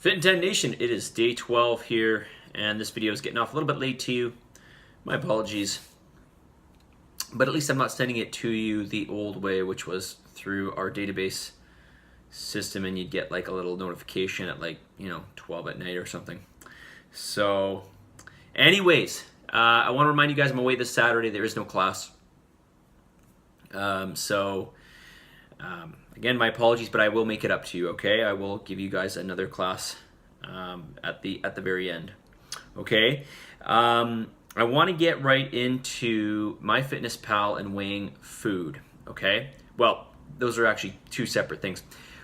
Fit in 10 Nation, it is day 12 here, and this video is getting off a little bit late to you. My apologies. But at least I'm not sending it to you the old way, which was through our database system, and you'd get like a little notification at 12 at night or something. So, anyways, I want to remind you guys I'm away this Saturday. There is no class. Again, my apologies, but I will make it up to you, okay? I will give you guys another class at the very end, okay? I want to get right into MyFitnessPal and weighing food, okay? Well, those are actually two separate things.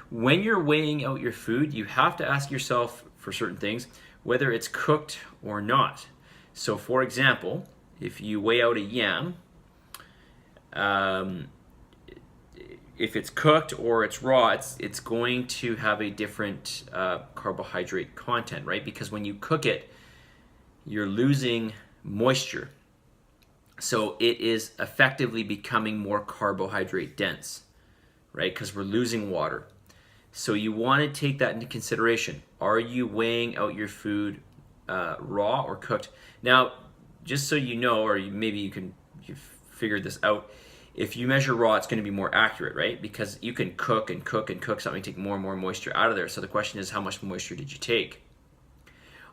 When you're weighing out your food, you have to ask yourself for certain things, whether it's cooked or not. So, for example, if you weigh out a yam, if it's cooked or it's raw, it's going to have a different carbohydrate content, right? Because when you cook it, you're losing moisture. So it is effectively becoming more carbohydrate dense, right? Because we're losing water. So you want to take that into consideration. Are you weighing out your food raw or cooked? Now, just so you know, or maybe you've figured this out, if you measure raw, it's going to be more accurate, right? Because you can cook and cook and cook something, take more and more moisture out of there. So the question is, how much moisture did you take?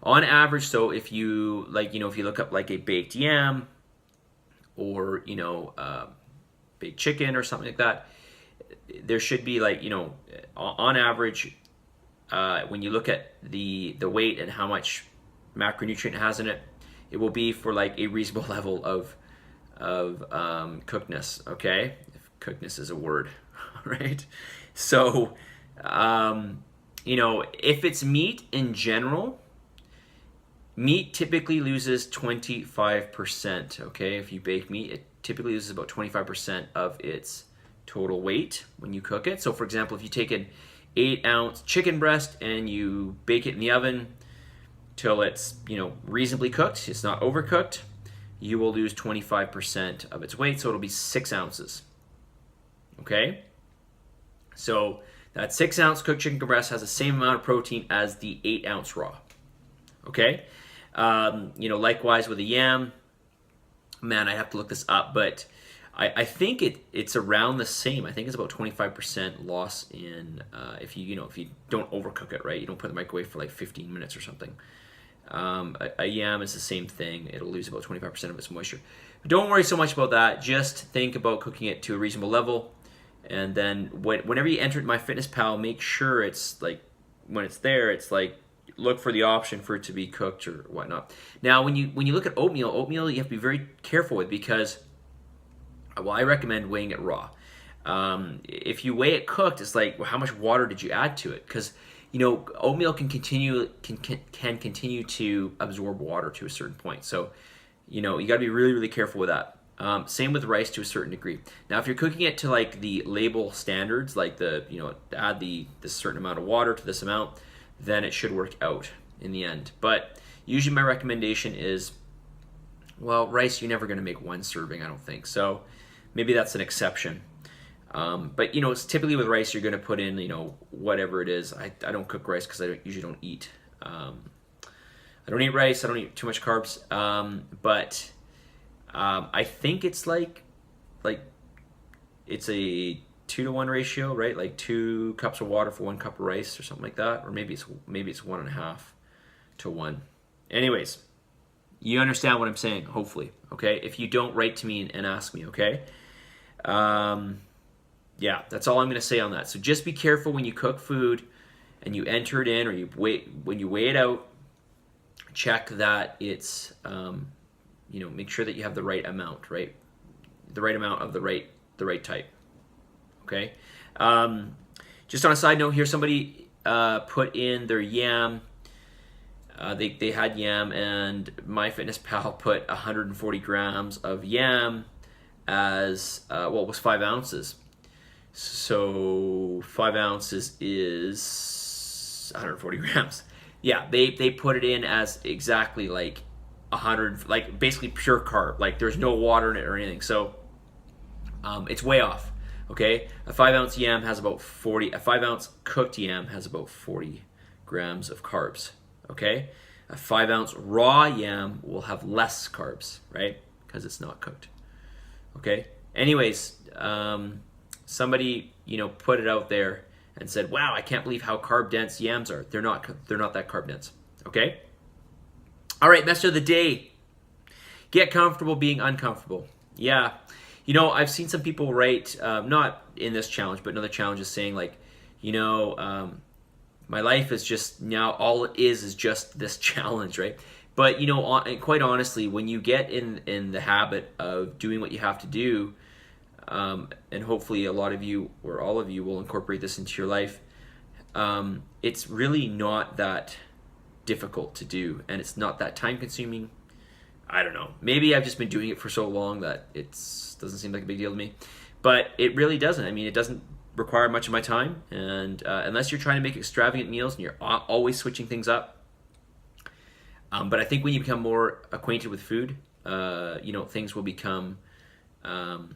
On average, so if you if you look up like a baked yam or baked chicken or something like that, there should be on average, when you look at the weight and how much macronutrient it has in it, it will be for like a reasonable level of cookedness, okay? If cookedness is a word, right? So, if it's meat in general, meat typically loses 25%, okay? If you bake meat, it typically loses about 25% of its total weight when you cook it. So, for example, if you take an 8-ounce chicken breast and you bake it in the oven till it's, reasonably cooked, it's not overcooked, you will lose 25% of its weight, so it'll be 6 ounces. Okay? So that 6-ounce cooked chicken breast has the same amount of protein as the 8-ounce raw. Okay? Likewise with a yam, man, I have to look this up, but I think it's around the same. I think it's about 25% loss in if you don't overcook it, right? You don't put it in the microwave for like 15 minutes or something. A yam is the same thing. It'll lose about 25% of its moisture. But don't worry so much about that. Just think about cooking it to a reasonable level. And then whenever you enter MyFitnessPal, make sure it's like, when it's there, it's like, look for the option for it to be cooked or whatnot. Now, when you look at oatmeal you have to be very careful with, because, well, I recommend weighing it raw. If you weigh it cooked, it's like, well, how much water did you add to it? Because oatmeal can continue to absorb water to a certain point. So, you got to be really, really careful with that. Same with rice to a certain degree. Now, if you're cooking it to like the label standards, like add this certain amount of water to this amount, then it should work out in the end. But usually my recommendation is, well, rice, you're never going to make one serving, I don't think. So maybe that's an exception. But it's typically with rice you're going to put in whatever it is. I don't cook rice because I usually don't eat. I don't eat rice. I don't eat too much carbs. But I think it's like it's a 2-to-1 ratio, right? Like 2 cups of water for 1 cup of rice or something like that. Or maybe it's 1.5 to 1. Anyways, you understand what I'm saying, hopefully. Okay. If you don't, write to me and ask me. Okay. Yeah, that's all I'm going to say on that. So just be careful when you cook food and you enter it in, or when you weigh it out, check that it's, make sure that you have the right amount, right? The right amount of the right type. Okay. Just on a side note here, somebody put in their yam. They had yam, and MyFitnessPal put 140 grams of yam as it was 5 ounces. So 5 ounces is 140 grams. Yeah, they put it in as exactly like 100, like basically pure carb. Like there's no water in it or anything. So it's way off. Okay, a 5-ounce yam has about 40. A 5-ounce cooked yam has about 40 grams of carbs, okay? A 5-ounce raw yam will have less carbs, right? Because it's not cooked, okay? Anyways, somebody, put it out there and said, wow, I can't believe how carb dense yams are. They're not that carb dense, okay? All right, message of the day. Get comfortable being uncomfortable. Yeah, I've seen some people write, not in this challenge, but in other challenges saying like, my life is just now, all it is just this challenge, right? But, quite honestly, when you get in the habit of doing what you have to do, and hopefully a lot of you or all of you will incorporate this into your life, it's really not that difficult to do, and it's not that time consuming. I don't know. Maybe I've just been doing it for so long that it doesn't seem like a big deal to me. But it really doesn't. I mean, it doesn't require much of my time. And unless you're trying to make extravagant meals and you're always switching things up. But I think when you become more acquainted with food, things will become, that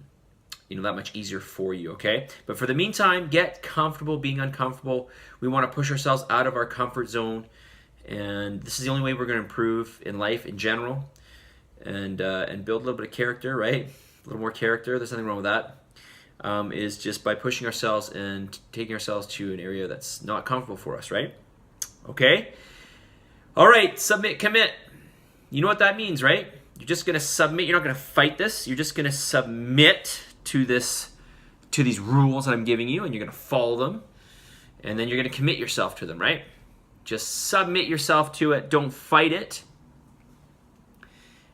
much easier for you, okay? But for the meantime, get comfortable being uncomfortable. We want to push ourselves out of our comfort zone. And this is the only way we're going to improve in life in general. And build a little bit of character, right? A little more character. There's nothing wrong with that. Is just by pushing ourselves and taking ourselves to an area that's not comfortable for us, right? Okay? All right, submit, commit. You know what that means, right? You're just going to submit. You're not going to fight this. You're just going to submit to these rules that I'm giving you, and you're going to follow them. And then you're going to commit yourself to them, right? Just submit yourself to it. Don't fight it.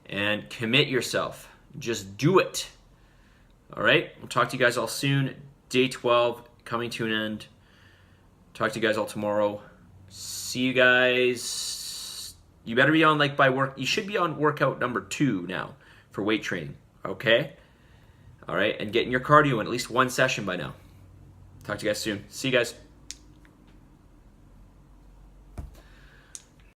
And commit yourself. Just do it. All right? We'll talk to you guys all soon. Day 12 coming to an end. Talk to you guys all tomorrow. See you guys. You better be on you should be on workout number 2 now for weight training. Okay? All right? And getting your cardio in at least one session by now. Talk to you guys soon. See you guys.